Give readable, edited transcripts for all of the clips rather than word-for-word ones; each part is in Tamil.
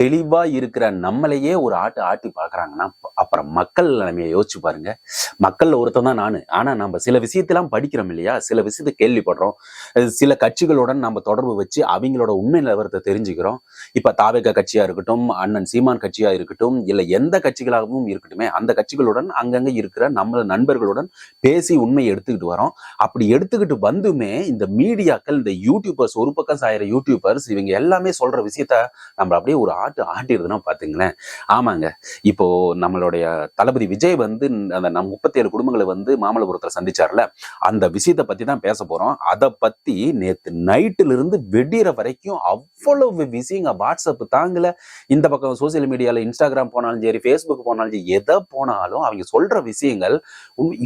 தெளிவா இருக்கிற நம்மளையே ஒரு ஆட்டு ஆட்டி பாக்குறாங்கன்னா அப்புறம் மக்கள் நிலைமையை யோசிச்சு பாருங்க. மக்கள்ல ஒருத்தன் தான் நானு. ஆனா நம்ம சில விஷயத்தெல்லாம் படிக்கிறோம் இல்லையா, சில விஷயத்த கேள்விப்படுறோம். சில கட்சிகளுடன் நம்ம தொடர்பு வச்சு அவங்களோட உண்மை நிலவரத்தை தெரிஞ்சுக்கிறோம். இப்ப தாவேகா கட்சியா இருக்கட்டும், அண்ணன் சீமான் கட்சியா இருக்கட்டும், இல்ல எந்த கட்சிகளாகவும் இருக்கட்டுமே, அந்த கட்சிகளுடன் அங்கங்க இருக்கிற நம்ம நண்பர்களுடன் பேசி உண்மையை எடுத்துக்கிட்டு வரோம். அப்படி எடுத்துக்கிட்டு வந்துமே இந்த மீடியாக்கள், இந்த யூடியூபர்ஸ், ஒரு பக்கம் சாயிற யூடியூபர்ஸ், இவங்க எல்லாமே சொல்ற விஷயத்த நம்ம அப்படியே ஒரு ஆட்டிடுதுன்னா பாத்துங்களேன். ஆமாங்க, இப்போ நம்மளுடைய தளபதி விஜய் வந்து அந்த 37 குடும்பங்களை வந்து மாமல்லபுரத்துல சந்திச்சார்ல, அந்த விஷயத்தை பத்தி தான் பேச போறோம். அதை பத்தி நேத்து நைட்டுல இருந்து வெடிற வரைக்கும் அவ்வளவு விஷயங்க வாட்ஸ்அப் தாங்கல. இந்த பக்கம் சோசியல் மீடியால இன்ஸ்டாகிராம் போனாலும் சரி, ஃபேஸ்புக் போனாலும் சரி, எதை போனாலும் அவங்க சொல்ற விஷயங்கள்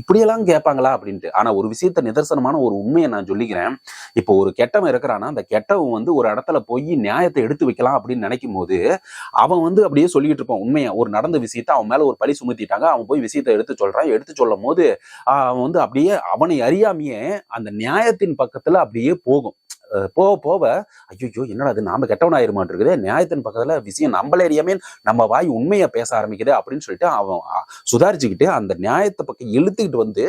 இப்படியெல்லாம் கேட்பாங்களா அப்படின்ட்டு. ஆனா ஒரு விஷயத்த நிதர்சனமான ஒரு உண்மையை நான் சொல்லிக்கிறேன். இப்போ ஒரு கெட்டவன் இருக்கிறான்னா, அந்த கெட்டவன் வந்து ஒரு இடத்துல போய் நியாயத்தை எடுத்து வைக்கலாம் அப்படின்னு நினைக்கும் போது அவன் வந்து அப்படியே சொல்லிட்டு இருப்பான். உண்மையா ஒரு நடந்த விஷயத்த அவன் மேல ஒரு பழி சுமத்திட்டாங்க, அவன் போய் விஷயத்தை எடுத்து சொல்றான். எடுத்து சொல்லும் போது அவன் வந்து அப்படியே அவனை அறியாமையே அந்த நியாயத்தின் பக்கத்துல அப்படியே போகும். போக போக ஐயோ என்னடா அது, நாம கெட்டவனாயிருமான் இருக்குது, நியாயத்தின் பக்கத்துல விஷயம் நம்மளே அறியாமே நம்ம வாய் உண்மையா பேச ஆரம்பிக்குது அப்படின்னு சொல்லிட்டு அவன் சுதாரிச்சுக்கிட்டு அந்த நியாயத்தை பக்கம் இழுத்துக்கிட்டு வந்து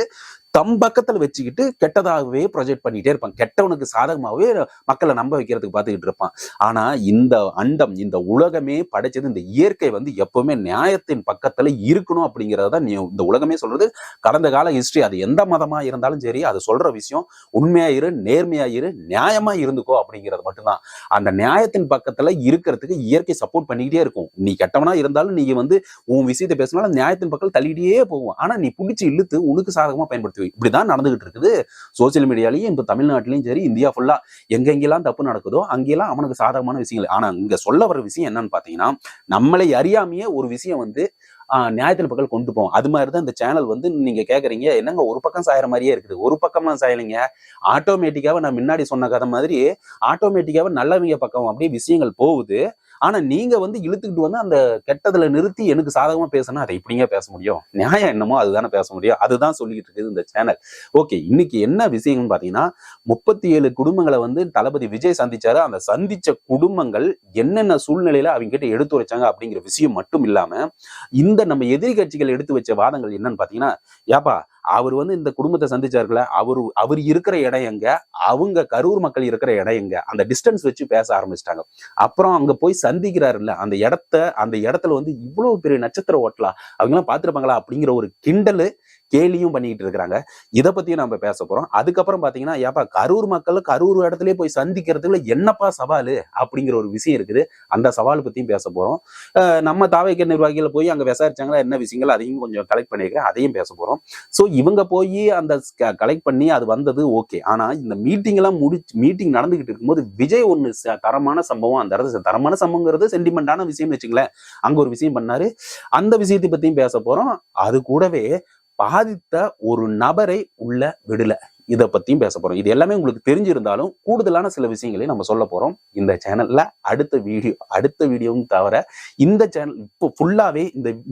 தம் பக்கத்துல வச்சுக்கிட்டு கெட்டதாகவே ப்ரொஜெக்ட் பண்ணிட்டே இருப்பான். கெட்டவனுக்கு சாதகமாகவே மக்களை நம்ப வைக்கிறதுக்கு பார்த்துக்கிட்டு இருப்பான். ஆனா இந்த அண்டம், இந்த உலகமே படைச்சது, இந்த இயற்கை வந்து எப்பவுமே நியாயத்தின் பக்கத்துல இருக்கணும் அப்படிங்கறத இந்த உலகமே சொல்றது. கடந்த கால ஹிஸ்டரி, அது எந்த மதமா இருந்தாலும் சரி, அது சொல்ற விஷயம் உண்மையா இரு, நேர்மையா இரு, நியாயமா இருந்துக்கோ அப்படிங்கிறது மட்டும்தான். அந்த நியாயத்தின் பக்கத்துல இருக்கிறதுக்கு இயற்கை சப்போர்ட் பண்ணிக்கிட்டே இருக்கும். நீ கெட்டவனா இருந்தாலும் நீங்க வந்து உன் விஷயத்தை பேசினாலும் நியாயத்தின் பக்கம் தள்ளிட்டே போகும். ஆனா நீ பிடிச்சி இழுத்து உனக்கு சாதகமா பயன்படுத்தி இப்படிதான் நடந்துகிட்டு இருக்குது. சோசியல் மீடியாலையும் இப்ப தமிழ்நாட்டிலையும் சரி, இந்தியா ஃபுல்லா எங்கெங்கெல்லாம் தப்பு நடக்குதோ அங்கெல்லாம் அவனுக்கு சாதகமான விஷயங்கள். ஆனா இங்க சொல்ல வர விஷயம் என்னன்னு பாத்தீங்கன்னா, நம்மளை அறியாமையே ஒரு விஷயம் வந்து நியாயத்தின் பக்கம் கொண்டு போவோம். அது மாதிரிதான் இந்த சேனல் வந்து நீங்க கேக்குறீங்க, என்னங்க ஒரு பக்கம் சாயற மாதிரியே இருக்குது. ஒரு பக்கமா சாயலைங்க, ஆட்டோமேட்டிக்காவா நான் முன்னாடி சொன்ன கதை மாதிரி ஆட்டோமேட்டிக்காவா நல்லவங்க பக்கம் அப்படியே விஷயங்கள் போகுது. ஆனா நீங்க வந்து இழுத்துக்கிட்டு வந்து அந்த கெட்டதுல நிறுத்தி எனக்கு சாதகமா பேசணும், அதை இப்படிங்க பேச முடியும்? நியாயம் என்னமோ அதுதானே பேச முடியும். அதுதான் சொல்லிட்டு இருக்குது இந்த சேனல். ஓகே, இன்னைக்கு என்ன விஷயம்னு பாத்தீங்கன்னா, 37 குடும்பங்களை வந்து தளபதி விஜய் சந்திச்சாரு. அந்த சந்திச்ச குடும்பங்கள் என்னென்ன சூழ்நிலையில அவங்க கிட்ட எடுத்து வச்சாங்க அப்படிங்கிற விஷயம் மட்டும் இல்லாம, இந்த நம்ம எதிரி கட்சிகள் எடுத்து வச்ச வாதங்கள் என்னன்னு பாத்தீங்கன்னா, ஏப்பா அவர் வந்து இந்த குடும்பத்தை சந்திச்சாருல, அவர் இருக்கிற இடம் எங்க, அவங்க கரூர் மக்கள் இருக்கிற இடம் எங்க, அந்த டிஸ்டன்ஸ் வச்சு பேச ஆரம்பிச்சிட்டாங்க. அப்புறம் அங்க போய் சந்திக்கிறாருல்ல, அந்த இடத்துல வந்து இவ்வளவு பெரிய நட்சத்திர ஓட்டலா அவங்க எல்லாம் பாத்துருப்பாங்களா அப்படிங்கிற ஒரு கிண்டலு கேலியும் பண்ணிட்டு இருக்கிறாங்க. இதை பத்தியும் நம்ம பேச போறோம். அதுக்கப்புறம் பாத்தீங்கன்னா, ஏப்பா கரூர் மக்கள் கரூர் இடத்துலயே போய் சந்திக்கிறதுல என்னப்பா சவாலு அப்படிங்கிற ஒரு விஷயம் இருக்குது. அந்த சவால் பத்தியும் பேச போறோம். நம்ம தாவேக நிர்வாகிகள் போய் அங்க விசாரிச்சாங்களா என்ன விஷயங்கள், அதையும் கொஞ்சம் கலெக்ட் பண்ணிருக்கேன், அதையும் பேச போறோம். சோ இவங்க போய் அந்த கலெக்ட் பண்ணி அது வந்தது ஓகே. ஆனா இந்த மீட்டிங் எல்லாம் மீட்டிங் நடந்துகிட்டு இருக்கும்போது விஜய் ஒண்ணு தரமான சம்பவம், அந்த இடத்துல தரமான சம்பவங்கிறது சென்டிமெண்டான விஷயம் வச்சுங்களேன், அங்க ஒரு விஷயம் பண்ணாரு. அந்த விஷயத்தை பத்தியும் பேச போறோம். அது கூடவே பாதித்த ஒரு நபரை உள்ள விடல, இத பத்தியும் பேச போறோம். இது எல்லாமே உங்களுக்கு தெரிஞ்சிருந்தாலும் கூடுதலான சில விஷயங்களையும் நம்ம சொல்ல போறோம் இந்த சேனல்ல. அடுத்த வீடியோவும் தவிர இந்த சேனல் இப்போ ஃபுல்லாவே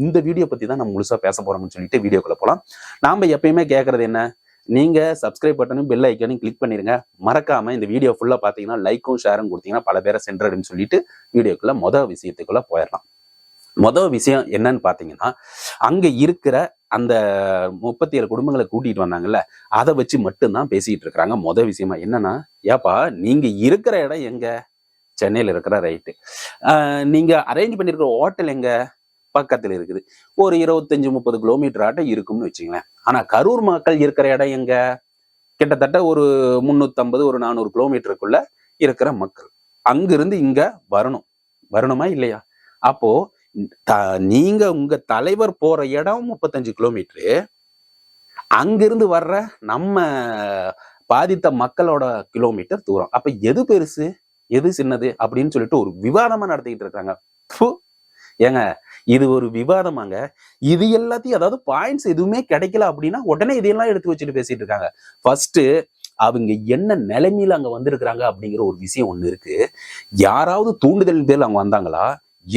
இந்த வீடியோ பத்தி தான் நம்ம முழுசா பேச போறோம்னு சொல்லிட்டு வீடியோக்குள்ள போலாம். நாம எப்பயுமே கேட்கறது என்ன, நீங்க சப்ஸ்கிரைப் பட்டனும் பெல் ஐக்கனையும் கிளிக் பண்ணிருங்க. மறக்காம இந்த வீடியோ ஃபுல்லா பாத்தீங்கன்னா லைக்கும் ஷேரும் கொடுத்தீங்கன்னா பல பேரை சென்றடைன்னு சொல்லிட்டு வீடியோக்குள்ள விஷயத்துக்குள்ள போயிடலாம். விஷயம் என்னன்னு பாத்தீங்கன்னா, அங்க இருக்கிற அந்த 37 குடும்பங்களை கூட்டிட்டு வந்தாங்கல்ல, அதை வச்சு மட்டும்தான் பேசிட்டு இருக்கிறாங்க. விஷயமா என்னன்னா, ஏப்பா நீங்க இருக்கிற இடம் எங்க, சென்னையில இருக்கிற ரைட்டு, நீங்க அரேஞ்ச் பண்ணிருக்கிற ஹோட்டல் எங்க, பக்கத்துல இருக்குது. ஒரு 25-30 கிலோமீட்டர் ஆட்டம் இருக்கும்னு வச்சுங்களேன். ஆனா கரூர் மக்கள் இருக்கிற இடம் எங்க, கிட்டத்தட்ட ஒரு 350 ஒரு 400 கிலோமீட்டருக்குள்ள இருக்கிற மக்கள். அங்கிருந்து இங்க வரணுமா இல்லையா? அப்போ நீங்க உங்க தலைவர் போற இடம் 35 கிலோமீட்டரு, அங்கிருந்து வர்ற நம்ம பாதித்த மக்களோட கிலோமீட்டர் தூரம். அப்ப எது பெருசு எது சின்னது அப்படின்னு சொல்லிட்டு ஒரு விவாதமா நடத்திக்கிட்டு இருக்காங்க. ஏங்க இது ஒரு விவாதமாங்க? இது எல்லாத்தையும், அதாவது பாயிண்ட்ஸ் எதுவுமே கிடைக்கல அப்படின்னா உடனே இதையெல்லாம் எடுத்து வச்சுட்டு பேசிட்டு இருக்காங்க. ஃபர்ஸ்ட் அவங்க என்ன நிலைமையில அங்க வந்திருக்கிறாங்க அப்படிங்கிற ஒரு விஷயம் ஒண்ணு இருக்கு. யாராவது தூண்டுதல் பேர்ல அவங்க வந்தாங்களா,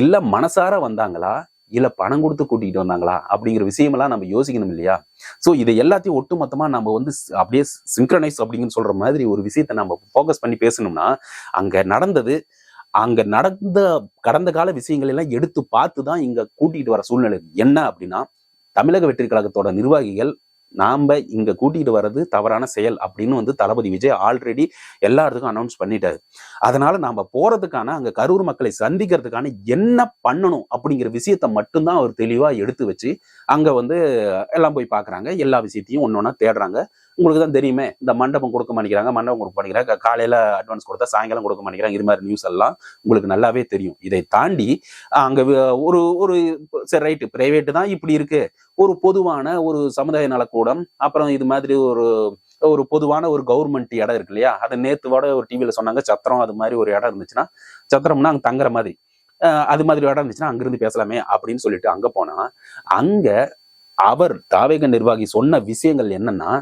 இல்ல மனசார வந்தாங்களா, இல்ல பணம் கொடுத்து கூட்டிட்டு வந்தாங்களா அப்படிங்கிற விஷயமெல்லாம் நம்ம யோசிக்கணும் இல்லையா? சோ இதை எல்லாத்தையும் ஒட்டுமொத்தமா நம்ம வந்து அப்படியே சிங்க்ரனைஸ் அப்படிங்கன்னு சொல்ற மாதிரி ஒரு விஷயத்த நம்ம போக்கஸ் பண்ணி பேசணும்னா, அங்க நடந்தது அங்க நடந்த கடந்த கால விஷயங்கள் எல்லாம் எடுத்து பார்த்து தான் இங்க கூட்டிட்டு வர சூழ்நிலை. என்ன அப்படின்னா, தமிழக வெற்றி கழகத்தோட நிர்வாகிகள் நாம இங்க கூட்டிட்டு வர்றது தவறான செயல் அப்படின்னு வந்து தளபதி விஜய் ஆல்ரெடி எல்லா இடத்துக்கும் அனௌன்ஸ் பண்ணிட்டாரு. அதனால நாம போறதுக்கான அங்க கரூர் மக்களை சந்திக்கிறதுக்கான என்ன பண்ணணும் அப்படிங்கிற விஷயத்த மட்டும்தான் அவர் தெளிவா எடுத்து வச்சு அங்க வந்து எல்லாம் போய் பாக்குறாங்க. எல்லா விஷயத்தையும் ஒன்னொன்னா தேடுறாங்க. உங்களுக்கு தான் தெரியுமே, இந்த மண்டபம் கொடுக்க மாட்டேங்கிறாங்க, மண்டபம் கொடுக்க மாட்டேங்கிறாங்க, காலையில அட்வான்ஸ் கொடுத்தா சாயங்காலம் கொடுக்க மாட்டேங்கிறாங்க, இது மாதிரி நியூஸ் எல்லாம் உங்களுக்கு நல்லாவே தெரியும். இதை தாண்டி அங்க ஒரு ஒரு சரி ரைட்டு பிரைவேட் தான் இப்படி இருக்கு, ஒரு பொதுவான ஒரு சமுதாய நலக்கூடம், அப்புறம் இது மாதிரி ஒரு ஒரு பொதுவான ஒரு கவர்மெண்ட் இடம் இருக்கு இல்லையா, அதை நேத்து ஒரு டிவியில சொன்னாங்க சத்திரம், அது மாதிரி ஒரு இடம் இருந்துச்சுன்னா, சத்திரம்னா அங்க தங்குற மாதிரி அது மாதிரி இடம் இருந்துச்சுன்னா அங்கிருந்து பேசலாமே அப்படின்னு சொல்லிட்டு அங்க போனா, அங்க அவர் தாவேக நிர்வாகி சொன்ன விஷயங்கள் என்னன்னா,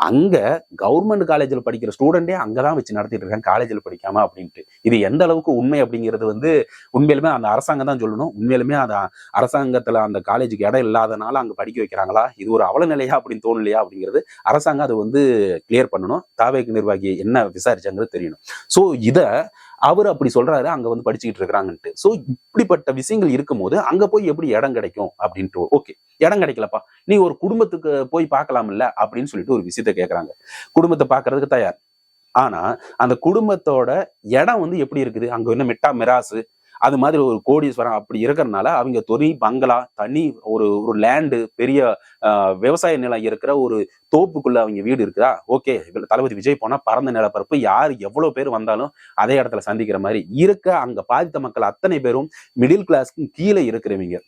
அங்க கவர்மெண்ட் காலேஜில் படிக்கிற ஸ்டூடெண்டே அங்கதான் வச்சு நடத்திட்டு இருக்காங்க, காலேஜில் படிக்காம அப்படின்ட்டு. இது எந்த அளவுக்கு உண்மை அப்படிங்கிறது வந்து உண்மையிலுமே அந்த அரசாங்கம் தான் சொல்லணும். உண்மையிலுமே அந்த அரசாங்கத்துல அந்த காலேஜுக்கு இடம் இல்லாதனால அங்க படிக்க வைக்கிறாங்களா, இது ஒரு அவல நிலையா அப்படின்னு தோணலையா அப்படிங்கிறது அரசாங்கம் அது வந்து கிளியர் பண்ணணும். தாவேக நிர்வாகி என்ன விசாரிச்சாங்கிறது தெரியணும். சோ இத அவர் அப்படி சொல்றாரு, அங்க வந்து படிச்சுக்கிட்டு இருக்கிறாங்கன்ட்டு. சோ இப்படிப்பட்ட விஷயங்கள் இருக்கும் போது அங்க போய் எப்படி இடம் கிடைக்கும் அப்படின்ட்டு. ஓகே, இடம் கிடைக்கலப்பா, நீ ஒரு குடும்பத்துக்கு போய் பார்க்கலாம்ல அப்படின்னு சொல்லிட்டு ஒரு விஷயத்த கேட்கறாங்க. குடும்பத்தை பார்க்கறதுக்கு தயார். ஆனா அந்த குடும்பத்தோட இடம் வந்து எப்படி இருக்குது, அங்க என்ன மெட்டா மிராசு அது மாதிரி ஒரு கோடீஸ்வரம் அப்படி இருக்கிறதுனால அவங்க தொனி பங்களா தனி ஒரு ஒரு லேண்டு பெரிய விவசாய நிலம் இருக்கிற ஒரு தோப்புக்குள்ள அவங்க வீடு இருக்குதா, ஓகே, தளபதி விஜய் போனா பறந்த நிலப்பரப்பு, யார் எவ்வளவு பேர் வந்தாலும் அதே இடத்துல சந்திக்கிற மாதிரி இருக்க. அங்க பாதித்த மக்கள் அத்தனை பேரும் மிடில் கிளாஸ்க்கு கீழே இருக்கிறவங்க,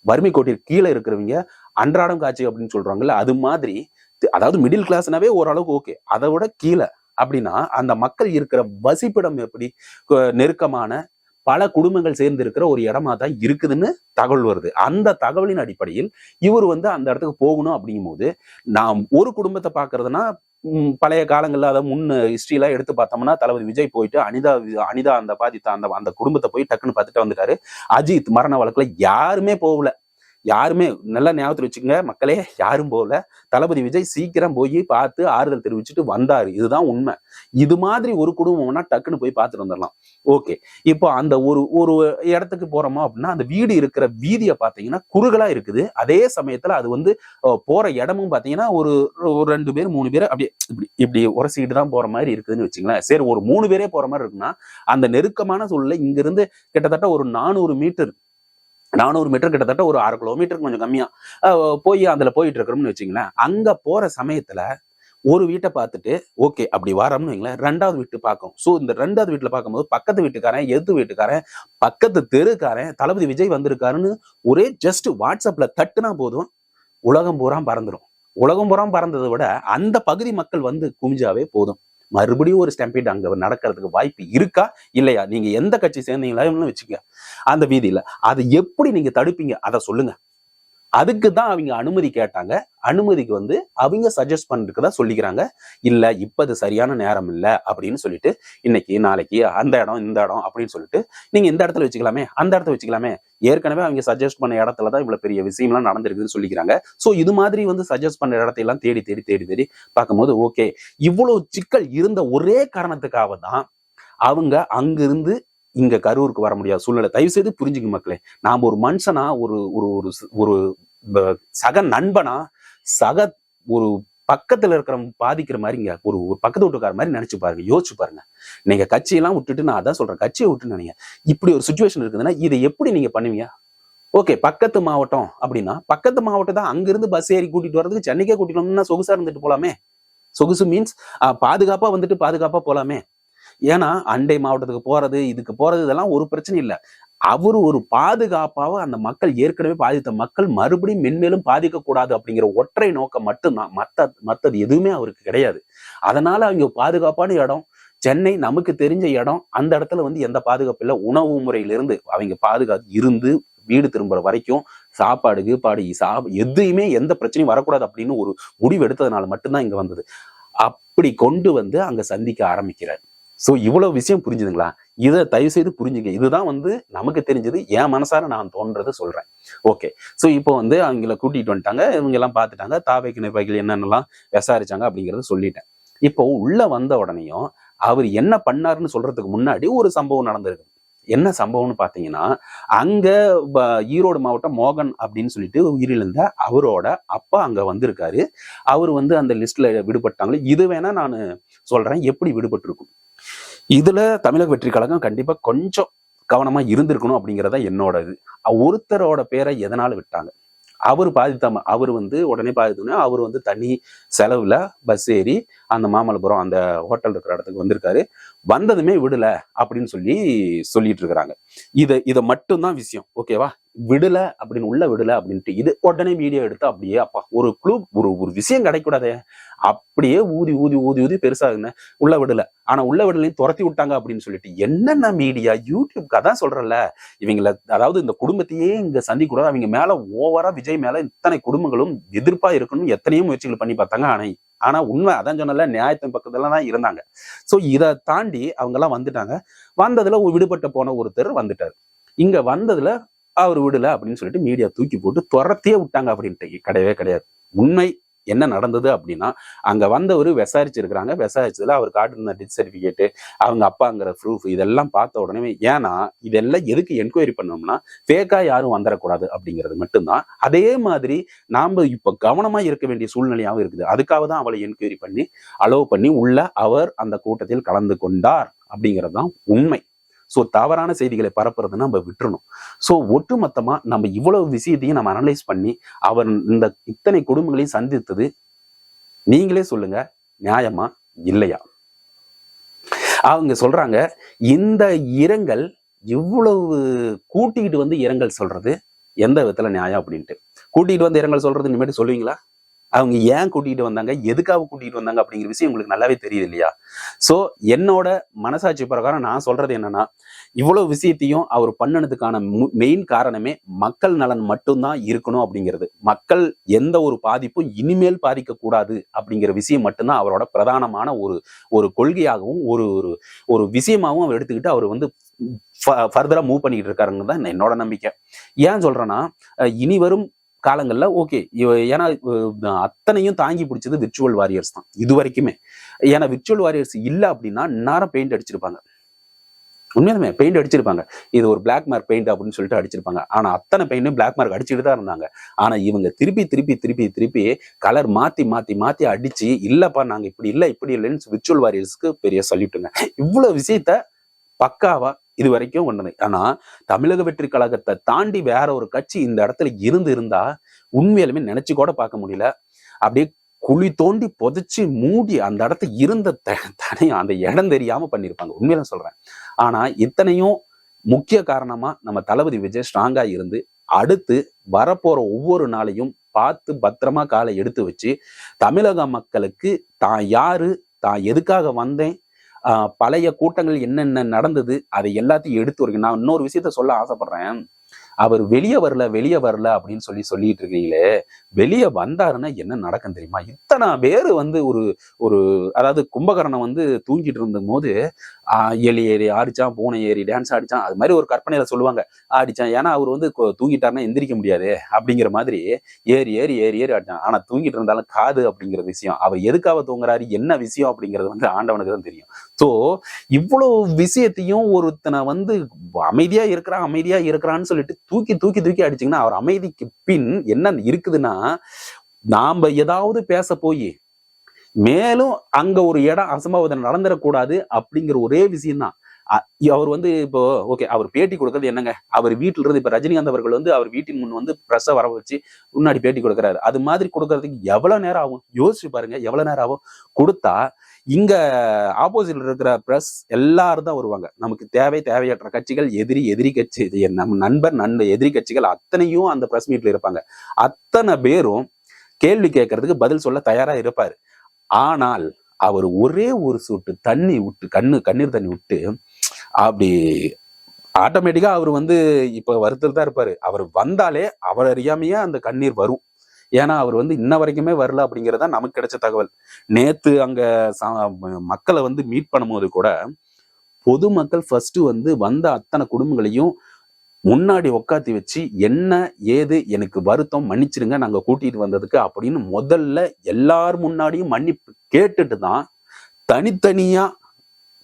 வறுமை கோட்டிற்கு கீழே இருக்கிறவங்க, அன்றாடம் காட்சி அப்படின்னு சொல்றாங்கல்ல, அது மாதிரி. அதாவது மிடில் கிளாஸ்னாவே ஓரளவுக்கு ஓகே, அதை விட கீழே அப்படின்னா அந்த மக்கள் இருக்கிற வசிப்பிடம் எப்படி நெருக்கமான பல குடும்பங்கள் சேர்ந்து இருக்கிற ஒரு இடமா தான் இருக்குதுன்னு தகவல் வருது. அந்த தகவலின் அடிப்படையில் இவர் வந்து அந்த இடத்துக்கு போகணும் அப்படிங்கும் போது, நாம் ஒரு குடும்பத்தை பாக்குறதுன்னா பழைய காலங்கள்ல அதாவது முன் ஹிஸ்டரியெல்லாம் எடுத்து பார்த்தோம்னா தளபதி விஜய் போயிட்டு அனிதா அந்த பாதித்த அந்த அந்த குடும்பத்தை போய் டக்குன்னு பார்த்துட்டு வந்துட்டாரு. அஜித் மரண வழக்குல யாருமே போகல, யாருமே நல்லா ஞாபகத்தில் வச்சுக்கோங்க மக்களே, யாரும் போகல. தளபதி விஜய் சீக்கிரம் போய் பார்த்து ஆறுதல் தெரிவிச்சுட்டு வந்தாரு, இதுதான் உண்மை. இது மாதிரி ஒரு குடும்பம்னா டக்குன்னு போய் பார்த்துட்டு வந்துடலாம். ஓகே, இப்போ அந்த ஒரு ஒரு இடத்துக்கு போறோமா அப்படின்னா அந்த வீடு இருக்கிற வீதியை பார்த்தீங்கன்னா குறுகலா இருக்குது. அதே சமயத்துல அது வந்து போற இடமும் பார்த்தீங்கன்னா ஒரு 2 பேர் 3 பேர் அப்படியே இப்படி இப்படி உரசிக்கிட்டு தான் போற மாதிரி இருக்குதுன்னு வச்சுங்களேன். சரி, ஒரு 3 பேரே போற மாதிரி இருக்குன்னா அந்த நெருக்கமான சூழ்நிலை இங்கிருந்து கிட்டத்தட்ட ஒரு 400 மீட்டர் கிட்டத்தட்ட ஒரு 1/2 கிலோமீட்டருக்கு கொஞ்சம் கம்மியா போய் அதுல போயிட்டு இருக்கிறோம்னு வச்சுங்களேன். அங்க போற சமயத்துல ஒரு வீட்டை பார்த்துட்டு ஓகே அப்படி வரோம்னு வைங்களேன், 2வது வீட்டு பார்க்கும். ஸோ இந்த 2வது வீட்டுல பார்க்கும்போது பக்கத்து வீட்டுக்காரன், எதிர்த்து வீட்டுக்காரன், பக்கத்து தெருக்காரன் தளபதி விஜய் வந்திருக்காருன்னு ஒரே ஜஸ்ட் வாட்ஸ்அப்ல தட்டுனா போதும், உலகம் பூரா பறந்துடும். உலகம் பூரா பறந்ததை விட அந்த பகுதி மக்கள் வந்து குமிஞ்சாவே போதும், மறுபடியும் ஒரு ஸ்டம்பீட் அங்க நடக்கிறதுக்கு வாய்ப்பு இருக்கா இல்லையா? நீங்க எந்த கட்சி சேர்ந்தீங்களான்னு வச்சுக்க அந்த வீதியில, அதை எப்படி நீங்க தடுப்பீங்க அதை சொல்லுங்க. அதுக்கு தான் அவங்க அனுமதி கேட்டாங்க. அனுமதிக்கு வந்து அவங்க சஜஸ்ட் பண்ணிருக்கதா சொல்லிக்கிறாங்க. இல்ல இப்ப அது சரியான நேரம் இல்ல அப்படின்னு சொல்லிட்டு இன்னைக்கு நாளைக்கு அந்த இடம் இந்த இடம் அப்படின்னு சொல்லிட்டு நீங்க இந்த இடத்துல வச்சுக்கலாமே, அந்த இடத்துல வச்சுக்கலாமே, ஏற்கனவே அவங்க சஜஸ்ட் பண்ண இடத்துலதான் இவ்வளவு பெரிய விஷயம்லாம் நடந்திருக்குதுன்னு சொல்லிக்கிறாங்க. சோ இது மாதிரி வந்து சஜஸ்ட் பண்ண இடத்தையெல்லாம் தேடி தேடி தேடி தேடி பார்க்கும்போது ஓகே, இவ்வளவு சிக்கல் இருந்த ஒரே காரணத்துக்காக தான் அவங்க அங்கிருந்து இங்க கரூருக்கு வர முடியாத சூழ்நிலை. தயவு செய்து புரிஞ்சுக்க மக்களே, நாம ஒரு மனுஷனா ஒரு ஒரு ஒரு சக நண்பனா சக ஒரு பக்கத்துல இருக்கிற பாதிக்கிற மாதிரிங்க ஒரு பக்கத்து வீட்டுக்கார மாதிரி நினைச்சு பாருங்க, யோசிச்சு பாருங்க. நீங்க கட்சியெல்லாம் விட்டுட்டு, நான் அதான் சொல்றேன், கட்சியை விட்டு நினைங்க இப்படி ஒரு சுச்சுவேஷன் இருக்குதுன்னா இதை எப்படி நீங்க பண்ணுவீங்க? ஓகே, பக்கத்து மாவட்டம் அப்படின்னா பக்கத்து மாவட்டம் தான், அங்கிருந்து பஸ் ஏறி கூட்டிட்டு வர்றதுக்கு சென்னைக்கே கூட்டிட்டு வரணும்னா சொகுசா இருந்துட்டு போலாமே. சொகுசு மீன்ஸ் பாதுகாப்பா வந்துட்டு பாதுகாப்பா போலாமே. ஏன்னா அண்டை மாவட்டத்துக்கு போறது இதுக்கு போறது இதெல்லாம் ஒரு பிரச்சனை இல்லை. அவரு ஒரு பாதுகாப்பாக அந்த மக்கள், ஏற்கனவே பாதித்த மக்கள் மறுபடியும் மென்மேலும் பாதிக்க கூடாது அப்படிங்கிற ஒற்றை நோக்கம் மட்டும்தான், மத்தது எதுவுமே அவருக்கு கிடையாது. அதனால அவங்க பாதுகாப்பான இடம் சென்னை, நமக்கு தெரிஞ்ச இடம், அந்த இடத்துல வந்து எந்த பாதுகாப்பு இல்லை. உணவு முறையிலிருந்து அவங்க பாதுகாத்து இருந்து வீடு திரும்புற வரைக்கும் சாப்பாடு கீப்பாடு எதுவுமே எந்த பிரச்சனையும் வரக்கூடாது அப்படின்னு ஒரு முடிவு எடுத்ததுனால மட்டும்தான் இங்க வந்தது. அப்படி கொண்டு வந்து அங்க சந்திக்க ஆரம்பிக்கிறார். சோ இவ்வளவு விஷயம் புரிஞ்சுதுங்களா? இதை தயவு செய்து புரிஞ்சுங்க. இதுதான் வந்து நமக்கு தெரிஞ்சது, என் மனசார நான் தோன்றதை சொல்றேன். ஓகே, சோ இப்போ வந்து அவங்கள கூட்டிட்டு வந்துட்டாங்க, இவங்க எல்லாம் பார்த்துட்டாங்க, தாவேக்கு நிர்வாகிகள் என்னென்னலாம் விசாரிச்சாங்க அப்படிங்கறத சொல்லிட்டேன். இப்போ உள்ள வந்த உடனேயும் அவர் என்ன பண்ணாருன்னு சொல்றதுக்கு முன்னாடி ஒரு சம்பவம் நடந்திருக்கு. என்ன சம்பவம்னு பாத்தீங்கன்னா, அங்க ஈரோடு மாவட்டம் மோகன் அப்படின்னு சொல்லிட்டு உயிரிழந்த அவரோட அப்பா அங்க வந்திருக்காரு. அவர் வந்து அந்த லிஸ்ட்ல விடுபட்டாங்களே. இது வேணா நான் சொல்றேன் எப்படி விடுபட்டு இருக்கும். இதுல தமிழக வெற்றி கழகம் கண்டிப்பா கொஞ்சம் கவனமா இருந்திருக்கணும் அப்படிங்கறத என்னோட இது. ஒருத்தரோட பேரை எதனால விட்டாங்க? அவர் அவர் வந்து உடனே பாதித்தோன்னே அவர் வந்து தனி செலவுல பஸ் ஏறி அந்த மாமல்லபுரம் அந்த ஹோட்டல் இருக்கிற இடத்துக்கு வந்திருக்காரு. வந்ததுமே விடல அப்படின்னு சொல்லிட்டு இருக்கிறாங்க. இதை மட்டும்தான் விஷயம். ஓகேவா? விடல அப்படின்னு உள்ள விடல அப்படின்ட்டு இது உடனே மீடியா எடுத்து அப்படியே அப்பா ஒரு குழு ஒரு விஷயம் கிடைக்கூடாதே, அப்படியே ஊதி ஊதி ஊதி ஊதி பெருசாகுங்க. உள்ள விடல, ஆனா உள்ள விடலையும் துரத்தி விட்டாங்க அப்படின்னு சொல்லிட்டு என்னென்ன மீடியா யூடியூப்க்கு அதான் சொல்றல, இவங்கள அதாவது இந்த குடும்பத்தையே இங்க சந்திக்கூடாது. அவங்க மேல ஓவரா விஜய் மேல இத்தனை குடும்பங்களும் எதிர்ப்பா இருக்கணும் எத்தனையோ முயற்சிகள் பண்ணி பார்த்தாங்க. ஆனா உண்மை அதான் சொன்னல, நியாயத்தின் பக்கத்துல தான் இருந்தாங்க. சோ இதை தாண்டி அவங்க எல்லாம் வந்துட்டாங்க. வந்ததுல விடுபட்ட போன ஒருத்தர் வந்துட்டாரு. இங்க வந்ததுல அவர் விடல அப்படின்னு சொல்லிட்டு மீடியா தூக்கி போட்டு துரத்தியே விட்டாங்க அப்படின்ட்டு கிடையவே கிடையாது. உண்மை என்ன நடந்தது அப்படின்னா, அங்க வந்தவர் விசாரிச்சிருக்கிறாங்க. விசாரிச்சதுல அவர் காட்டிருந்த டெத் சர்டிபிகேட், அவங்க அப்பாங்கிற ப்ரூஃப் இதெல்லாம் பார்த்த உடனே, ஏன்னா இதெல்லாம் எதுக்கு என்கொயரி பண்ணோம்னா ஃபேக்கா யாரும் வந்துடக்கூடாது அப்படிங்கிறது மட்டும்தான். அதே மாதிரி நாம இப்ப கவனமா இருக்க வேண்டிய சூழ்நிலையாவும் இருக்குது. அதுக்காக தான் அவளை என்கொயரி பண்ணி அலோவ் பண்ணி உள்ள அவர் அந்த கூட்டத்தில் கலந்து கொண்டார் அப்படிங்கிறது தான் உண்மை. ஸோ தவறான செய்திகளை பரப்புறதை நம்ம விட்டுறணும். ஸோ ஒட்டுமொத்தமா நம்ம இவ்வளவு விஷயத்தையும் நம்ம அனலைஸ் பண்ணி அவர் இந்த இத்தனை குடும்பங்களையும் சந்தித்தது நீங்களே சொல்லுங்க, நியாயமா இல்லையா? அவங்க சொல்றாங்க இந்த இரங்கல் இவ்வளவு கூட்டிக்கிட்டு வந்து இரங்கல் சொல்றது எந்த விதத்துல நியாயம் அப்படின்ட்டு. கூட்டிகிட்டு வந்து இரங்கல் சொல்றது இனிமேட்டு சொல்லுவீங்களா? அவங்க ஏன் கூட்டிகிட்டு வந்தாங்க, எதுக்காக கூட்டிகிட்டு வந்தாங்க அப்படிங்கிற விஷயம் உங்களுக்கு நல்லாவே தெரியுது இல்லையா? ஸோ என்னோட மனசாட்சி பிரகாரம் நான் சொல்றது என்னன்னா, இவ்வளவு விஷயத்தையும் அவர் பண்ணனதுக்கான மெயின் காரணமே மக்கள் நலன் மட்டும்தான் இருக்கணும் அப்படிங்கிறது. மக்கள் எந்த ஒரு பாதிப்பும் இனிமேல் பாதிக்க கூடாது அப்படிங்கிற விஷயம் மட்டும்தான் அவரோட பிரதானமான ஒரு கொள்கையாகவும் ஒரு விஷயமாகவும் அவர் எடுத்துக்கிட்டு அவர் வந்து ஃபர்தரா மூவ் பண்ணிட்டு இருக்காருன்னு தான் என்னோட நம்பிக்கை. ஏன் சொல்றேன்னா, இனி வரும் காலங்கள்ல ஓகே, ஏன்னா அத்தனையும் தாங்கி பிடிச்சது விர்ச்சுவல் வாரியர்ஸ் தான் இது வரைக்குமே. ஏன்னா விர்ச்சுவல் வாரியர்ஸ் இல்ல அப்படின்னா நேரம் பெயிண்ட் அடிச்சிருப்பாங்க. உண்மையாலுமே பெயிண்ட் அடிச்சிருப்பாங்க. இது ஒரு பிளாக் மார்க் பெயிண்ட் அப்படின்னு சொல்லிட்டு அடிச்சிருப்பாங்க. ஆனா அத்தனை பெயிண்டும் பிளாக் மார்க் அடிச்சுட்டு தான் இருந்தாங்க. ஆனா இவங்க திருப்பி கலர் மாத்தி அடிச்சு, இல்லப்பா நாங்க இப்படி இல்லைன்னு விர்ச்சுவல் வாரியர்ஸ்க்கு பெரிய சல்யூட்டுங்க. இவ்வளவு விஷயத்த பக்காவா இது வரைக்கும் கொண்டது. ஆனா தமிழக வெற்றி கழகத்தை தாண்டி வேற ஒரு கட்சி இந்த இடத்துல இருந்தா உண்மையிலுமே நினைச்சு கூட பார்க்க முடியல. அப்படியே குழி தோண்டி புதைச்சு மூடி அந்த இடத்த இருந்த தனையும் அந்த இடம் தெரியாம பண்ணிருப்பாங்க. உண்மையில சொல்றேன். ஆனா இத்தனையும் முக்கிய காரணமா நம்ம தளபதி விஜய் ஸ்ட்ராங்கா இருந்து அடுத்து வரப்போற ஒவ்வொரு நாளையும் பார்த்து பத்திரமா காலை எடுத்து வச்சு தமிழக மக்களுக்கு தான் யாரு, தான் எதுக்காக வந்தேன், பழைய கூட்டங்கள் என்னென்ன நடந்தது அதை எல்லாத்தையும் எடுத்து வரைக்கும். நான் இன்னொரு விஷயத்த சொல்ல ஆசைப்படுறேன். அவர் வெளியே வரல அப்படின்னு சொல்லிட்டு இருக்கீங்களே, வெளியே வந்தாருன்னா என்ன நடக்கும் தெரியுமா? இத்தனை பேரு வந்து ஒரு அதாவது கும்பகர்ணம் வந்து தூங்கிட்டு இருந்த போது எலி ஏறி ஆடிச்சான், பூனை ஏறி டான்ஸ் ஆடிச்சான், அது மாதிரி ஒரு கற்பனையில சொல்லுவாங்க ஆடிச்சான். ஏன்னா அவர் வந்து தூங்கிட்டாருன்னா எந்திரிக்க முடியாது அப்படிங்கிற மாதிரி ஏறி ஆடிச்சான். ஆனா தூங்கிட்டு இருந்தாலும் காது அப்படிங்கிற விஷயம், அவர் எதுக்காக தூங்குறாரு என்ன விஷயம் அப்படிங்கிறது வந்து ஆண்டவனுக்கு தான் தெரியும். ஸோ இவ்வளவு விஷயத்தையும் ஒருத்தனை வந்து அமைதியா இருக்கிறான்னு சொல்லிட்டு தூக்கி அடிச்சிங்கன்னா அவர் அமைதிக்கு பின் என்ன இருக்குதுன்னா, நாம ஏதாவது பேச போய் மேலும் அங்க ஒரு இடம் அசம்பாவிதம் நடந்துடக்கூடாது அப்படிங்கிற ஒரே விஷயம்தான். அவர் வந்து இப்போ ஓகே, அவர் பேட்டி கொடுக்கறது என்னங்க, அவர் வீட்டுல இருந்து இப்ப ரஜினிகாந்த் அவர்கள் வந்து அவர் வீட்டின் முன் வந்து பிரஸ்ஸை வர வச்சு முன்னாடி பேட்டி கொடுக்குறாரு. அது மாதிரி கொடுக்கறதுக்கு எவ்வளவு நேரம் ஆகும் யோசிச்சு பாருங்க. எவ்வளவு நேரம் ஆகும் கொடுத்தா இங்க ஆப்போசிட்ல இருக்கிற பிரஸ் எல்லாரும் தான் வருவாங்க. நமக்கு தேவையற்ற கட்சிகள், எதிரி கட்சி, நம்ம நண்பர் எதிரி கட்சிகள் அத்தனையும் அந்த பிரஸ் மீட்ல இருப்பாங்க. அத்தனை பேரும் கேள்வி கேட்கறதுக்கு பதில் சொல்ல தயாரா இருப்பாரு. ஆனால் அவர் ஒரே ஒரு சொட்டு தண்ணி விட்டு கண்ணீர் தண்ணி விட்டு அப்படி ஆட்டோமேட்டிக்கா அவர் வந்து இப்ப வருத்தத்தில் தான் இருப்பாரு. அவர் வந்தாலே அவர் அறியாமையே அந்த கண்ணீர் வரும். ஏன்னா அவர் வந்து இன்ன வரைக்குமே வரல அப்படிங்கிறதா நமக்கு கிடைச்ச தகவல். நேத்து அங்க மக்களை வந்து மீட் பண்ணும்போது கூட பொதுமக்கள் ஃபர்ஸ்ட் வந்து வந்த அத்தனை குடும்பங்களையும் முன்னாடி உட்காத்தி வச்சு என்ன ஏது எனக்கு வருத்தம், மன்னிச்சிருங்க நாங்க கூட்டிட்டு வந்ததுக்கு அப்படின்னு முதல்ல எல்லார் முன்னாடியும் மன்னிப்பு கேட்டுட்டு தான் தனித்தனியா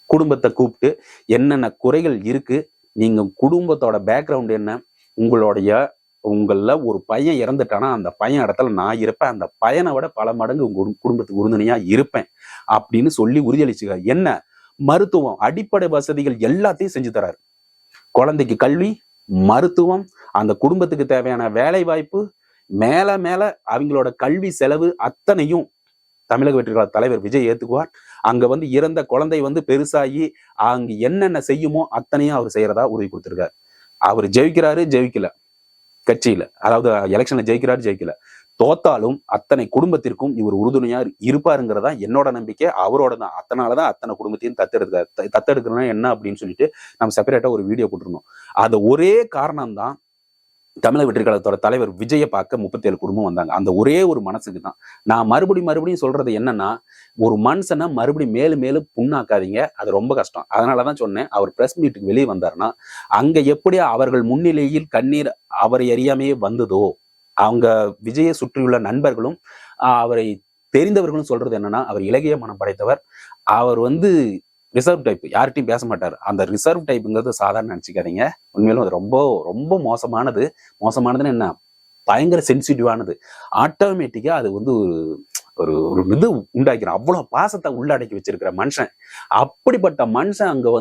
குடும்பத்தை கூப்பிட்டு என்னென்ன குறைகள் இருக்கு, நீங்க குடும்பத்தோட பேக்ரவுண்ட் என்ன, உங்கள ஒரு பையன் இறந்துட்டானா அந்த பையன் இடத்துல நான் இருப்பேன், அந்த பையனை விட பல மடங்கு உங்க குடும்பத்துக்கு உறுதுணையா இருப்பேன் அப்படின்னு சொல்லி உறுதியளிச்சுக்க. என்ன மருத்துவம், அடிப்படை வசதிகள் எல்லாத்தையும் செஞ்சு தராரு. குழந்தைக்கு கல்வி, மருத்துவம், அந்த குடும்பத்துக்கு தேவையான வேலை வாய்ப்பு, மேல மேல அவங்களோட கல்வி செலவு அத்தனையும் தமிழக வெற்றிக்கழக தலைவர் விஜய் ஏத்துக்குவார். அங்க இறந்த குழந்தை பெருசாகி அங்க என்னென்ன செய்யுமோ அத்தனையும் அவர் செய்யறதா உறுதி கொடுத்திருக்காரு. அவர் ஜெயிக்கிறாரு, ஜெயிக்கல கட்சியில, அதாவது எலெக்ஷன்ல ஜெயிக்கல, தோத்தாலும் அத்தனை குடும்பத்திற்கும் இவர் உறுதுணையா இருப்பாருங்கிறதா என்னோட நம்பிக்கை, அவரோட தான். அதனாலதான் அத்தனை குடும்பத்தையும் தத்தெடுக்கிறோம்னா என்ன அப்படின்னு சொல்லிட்டு நம்ம செப்பரேட்டா ஒரு வீடியோ போட்டிருந்தோம். அது ஒரே காரணம் தான் தமிழக வெற்றிக்கழகத்தோட தலைவர் விஜயை பார்க்க 37 குடும்பம் வந்தாங்க. அந்த ஒரே ஒரு மனசுக்கு தான். நான் மறுபடியும் சொல்றது என்னன்னா, ஒரு மனுஷனை மறுபடியும் மேலும் புண்ணாக்காதீங்க, அது ரொம்ப கஷ்டம். அதனாலதான் சொன்னேன், அவர் பிரஸ் மீட்டுக்கு வெளியே வந்தாருன்னா அங்க எப்படி அவர்கள் முன்னிலையில் கண்ணீர் அவரை அறியாமையே வந்ததோ, அவங்க விஜயை சுற்றியுள்ள நண்பர்களும் அவரை தெரிந்தவர்களும் சொல்றது என்னன்னா, அவர் இலகிய மனம் படைத்தவர், அவர் ரிசர்வ் டைப், யார்கிட்டையும் பேச மாட்டார். அந்த ரிசர்வ் டைப்புங்கிறது சாதாரண நினைச்சுக்காதீங்க, உண்மையிலும் அது ரொம்ப ரொம்ப மோசமானதுன்னு என்ன, பயங்கர சென்சிட்டிவானது. ஆட்டோமேட்டிக்கா அது ஒரு ஒரு இது உண்டாக்கிறோம். அவ்வளவு பாசத்தை உள்ளடக்கி வச்சிருக்கிற மனுஷன். அப்படிப்பட்ட மனுஷன் அங்க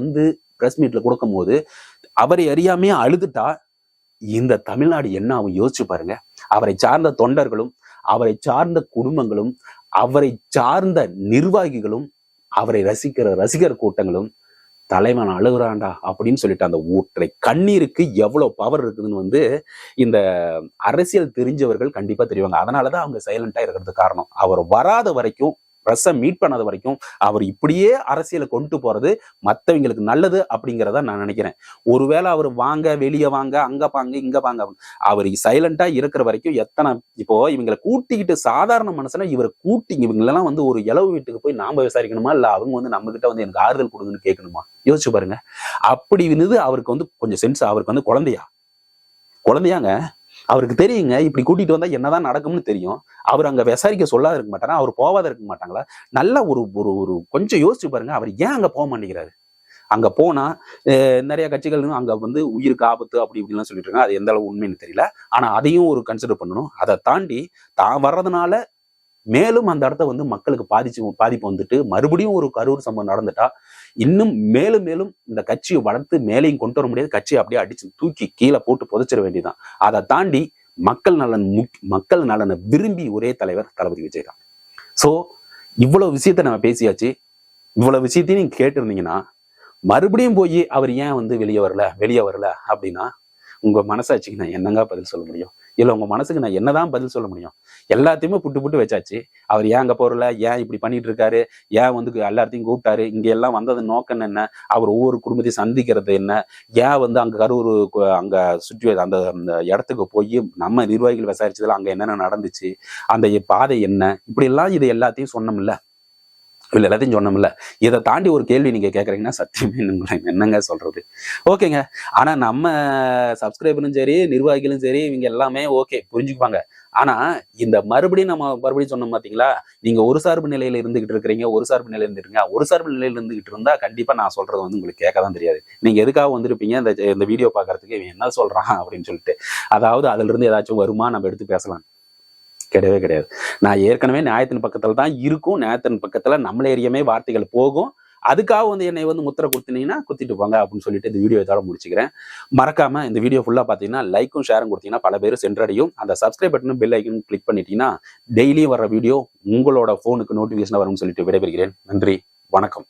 பிரஸ் மீட்ல கொடுக்கும் போது அவரை அறியாமையே அழுதுட்டா இந்த தமிழ்நாடு என்ன ஆகும் யோசிச்சு பாருங்க. அவரை சார்ந்த தொண்டர்களும், அவரை சார்ந்த குடும்பங்களும், அவரை சார்ந்த நிர்வாகிகளும், அவரை ரசிக்கிற ரசிகர் கூட்டங்களும் தலைவன் அழுகுறாண்டா அப்படின்னு சொல்லிட்டு அந்த ஊற்றை கண்ணீருக்கு எவ்வளவு பவர் இருக்குதுன்னு இந்த அரசியல் தெரிஞ்சவர்கள் கண்டிப்பா தெரிவாங்க. அதனாலதான் அவங்க சைலண்டா இருக்கிறதுக்கு காரணம். அவர் வராத வரைக்கும், பிரஸ்ஸை மீட் பண்ணாத வரைக்கும் அவர் இப்படியே அரசியலை கொண்டு போறது மற்றவங்களுக்கு நல்லது அப்படிங்கிறத நான் நினைக்கிறேன். ஒருவேளை அவர் வாங்க, வெளியே வாங்க, அங்க பாங்க இங்க பாங்க, அவர் சைலண்டா இருக்கிற வரைக்கும் இப்போ இவங்களை கூட்டிக்கிட்டு சாதாரண மனுஷனா இவரை இவங்களெல்லாம் ஒரு இளவு வீட்டுக்கு போய் நாம விசாரிக்கணுமா, இல்ல அவங்க நம்ம கிட்ட எனக்கு ஆறுதல் கொடுங்கன்னு கேட்கணுமா? யோசிச்சு பாருங்க. அப்படி அவருக்கு கொஞ்சம் சென்ஸ், அவருக்கு குழந்தையாங்க, அவருக்கு தெரியுங்க இப்படி கூட்டிட்டு வந்தா என்னதான் நடக்கும்னு தெரியும். அவர் அங்க விசாரிக்க சொல்லாத இருக்க மாட்டாரா, அவர் போவாத இருக்க மாட்டாங்களா? நல்ல ஒரு கொஞ்சம் யோசிச்சு பாருங்க, அவர் ஏன் அங்க போக மாட்டேங்கிறாரு? அங்க போனா நிறைய கட்சிகள் அங்க உயிருக்கு ஆபத்து அப்படி இப்படிலாம் சொல்லிட்டு இருக்காங்க. அது எந்த அளவு உண்மைன்னு தெரியல. ஆனா அதையும் ஒரு கன்சிடர் பண்ணணும். அதை தாண்டி தான் வர்றதுனால மேலும் அந்த இடத்த மக்களுக்கு பாதிப்பு மறுபடியும் ஒரு கரூர் சம்பவம் நடந்துட்டா இன்னும் மேலும் இந்த கட்சியை வளர்த்து மேலையும் கொண்டு வர முடியாது. கட்சியை அப்படியே அடிச்சு தூக்கி கீழே போட்டு புதைச்சிட வேண்டியதுதான். அதை தாண்டி மக்கள் நலனை விரும்பி ஒரே தலைவர் தளபதி விஜய் தான். சோ இவ்வளவு விஷயத்த நம்ம பேசியாச்சு. இவ்வளவு விஷயத்தையும் நீங்க கேட்டிருந்தீங்கன்னா மறுபடியும் போய் அவர் ஏன் வெளியே வரல அப்படின்னா உங்க மனசாட்சிக்கு நான் என்னங்க பதில் சொல்ல முடியும்? இல்ல உங்க மனசுக்கு நான் என்னதான் பதில் சொல்ல முடியும்? எல்லாத்தையுமே புட்டு வச்சாச்சு. அவர் ஏன் அங்க போறல, ஏன் இப்படி பண்ணிட்டு இருக்காரு, ஏன் எல்லாத்தையும் கூப்பிட்டாரு, இங்க எல்லாம் வந்தது நோக்கம் என்ன, அவர் ஒவ்வொரு குடும்பத்தையும் சந்திக்கிறது என்ன, ஏன் அங்க கரூர் அங்க சுற்றி அந்த இடத்துக்கு போய் நம்ம நிர்வாகிகள் விசாரிச்சதுல அங்க என்னென்ன நடந்துச்சு, அந்த பாதை என்ன, இப்படி எல்லாம் இது எல்லாத்தையும் சொன்னோம்ல, இல்லை எல்லாத்தையும் சொன்னோம்ல. இதை தாண்டி ஒரு கேள்வி நீங்க கேட்குறீங்கன்னா சத்தியமே என்னங்க சொல்றது? ஓகேங்க. ஆனா நம்ம சப்ஸ்கிரைபரும் சரி, நிர்வாகிகளும் சரி, இவங்க எல்லாமே ஓகே புரிஞ்சுக்குவாங்க. ஆனா இந்த மறுபடியும் சொன்னோம் பாத்தீங்களா, நீங்க ஒரு சார்பு நிலையில இருந்துகிட்டு இருக்கிறீங்க, ஒரு சார்பு நிலையில இருந்துருங்க. ஒரு சார்பு நிலையில இருந்துகிட்டு இருந்தா கண்டிப்பா நான் சொல்றது உங்களுக்கு கேட்கதான் தெரியாது. நீங்க எதுக்காக வந்திருப்பீங்க இந்த வீடியோ பாக்குறதுக்கு, இவன் என்ன சொல்றான் அப்படின்னு சொல்லிட்டு. அதாவது அதுல இருந்து ஏதாச்சும் வருமா நம்ம எடுத்து பேசலாம்? கிடையாது. நான் ஏற்கனவே நியாயத்தின் பக்கத்துல தான் இருக்கும். நியாயத்தின் பக்கத்துல நம்மள ஏரியாமே வார்த்தைகள் போகும். அதுக்காக என்னை முத்திரை குடுத்தீங்கன்னா குத்திட்டு போங்க அப்படின்னு சொல்லிட்டு இந்த வீடியோ இதோட முடிச்சுக்கிறேன். மறக்காம இந்த வீடியோ ஃபுல்லா பாத்தீங்கன்னா லைக்கும் ஷேரும் கொடுத்தீங்கன்னா பல பேர் சென்றடையும். அந்த சப்ஸ்கிரைப் பட்டனும் பெல் ஐக்கனும் கிளிக் பண்ணிட்டீங்கன்னா டெய்லியும் வர வீடியோ உங்களோட போனுக்கு நோட்டிபிகேஷன் வரும்னு சொல்லிட்டு விடைபெறுகிறேன். நன்றி, வணக்கம்.